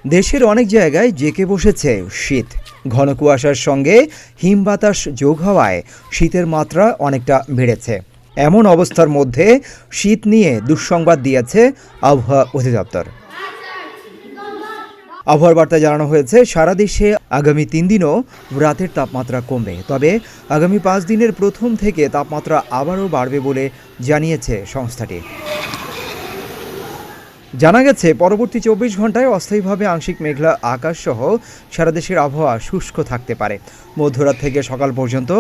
দেশের অনেক জায়গায় জেঁকে বসেছে শীত। ঘন কুয়াশার সঙ্গে হিম বাতাস যোগ হওয়ায় শীতের মাত্রা অনেকটা বেড়েছে। এমন অবস্থার মধ্যে শীত নিয়ে দুঃসংবাদ দিয়েছে আবহাওয়া অধিদপ্তর। আবহাওয়ার বার্তায় জানানো হয়েছে, সারা দেশে আগামী 3 দিনও রাতের তাপমাত্রা কমবে, তবে আগামী 5 দিনের প্রথম থেকে তাপমাত্রা আবারও বাড়বে বলে জানিয়েছে সংস্থাটি। জানা গেছে, পরবর্তী 24 ঘন্টায় অস্থায়ীভাবে আংশিক মেঘলা আকাশ সহ সারা দেশের আবহাওয়া শুষ্ক থাকতে পারে। মধ্যরাত থেকে সকাল পর্যন্ত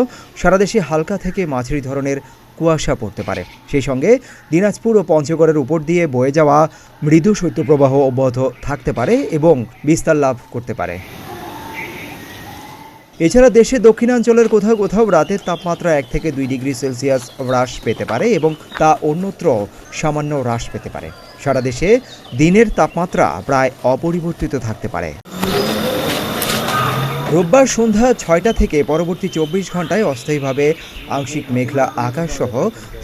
সারা দেশে হালকা থেকে মাঝারি ধরনের কুয়াশা পড়তে পারে। সেই সঙ্গে দিনাজপুর ও পঞ্চগড়ের উপর দিয়ে বয়ে যাওয়া মৃদু শৈত্যপ্রবাহ অব্যাহত থাকতে পারে এবং বিস্তার লাভ করতে পারে। এছাড়া দেশের দক্ষিণাঞ্চলের কোথাও কোথাও রাতের তাপমাত্রা 1 থেকে 2 ডিগ্রি সেলসিয়াস হ্রাস পেতে পারে এবং তা অন্যত্র সামান্য হ্রাস পেতে পারে। সারা দেশে দিনের তাপমাত্রা প্রায় অপরিবর্তিত থাকতে পারে। রোববার সন্ধ্যা 6টা থেকে পরবর্তী 24 ঘন্টায় অস্থায়ীভাবে আংশিক মেঘলা আকাশ সহ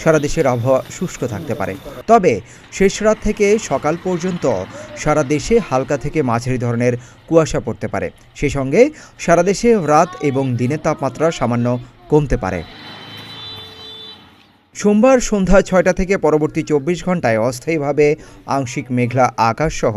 সারা দেশের আবহাওয়া শুষ্ক থাকতে পারে, তবে শেষ রাত থেকে সকাল পর্যন্ত সারা দেশে হালকা থেকে মাঝারি ধরনের কুয়াশা পড়তে পারে। সেই সঙ্গে সারা দেশে রাত এবং দিনের তাপমাত্রা সামান্য কমতে পারে। সোমবার সন্ধ্যা 6টা থেকে পরবর্তী 24 ঘন্টায় অস্থায়ীভাবে আংশিক মেঘলা আকাশ সহ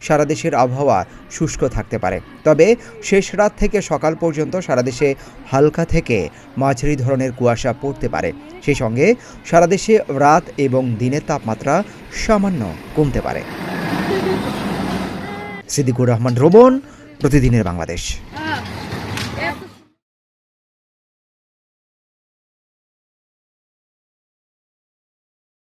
সারা দেশের আবহাওয়া শুষ্ক থাকতে পারে, তবে শেষ রাত থেকে সকাল পর্যন্ত সারা দেশে হালকা থেকে মাঝারি ধরনের কুয়াশা পড়তে পারে। সেই সঙ্গে সারা দেশে রাত এবং দিনের তাপমাত্রা সামান্য কমতে পারে। সিদ্দিকুর রহমান রোবন, প্রতিদিনের বাংলাদেশ।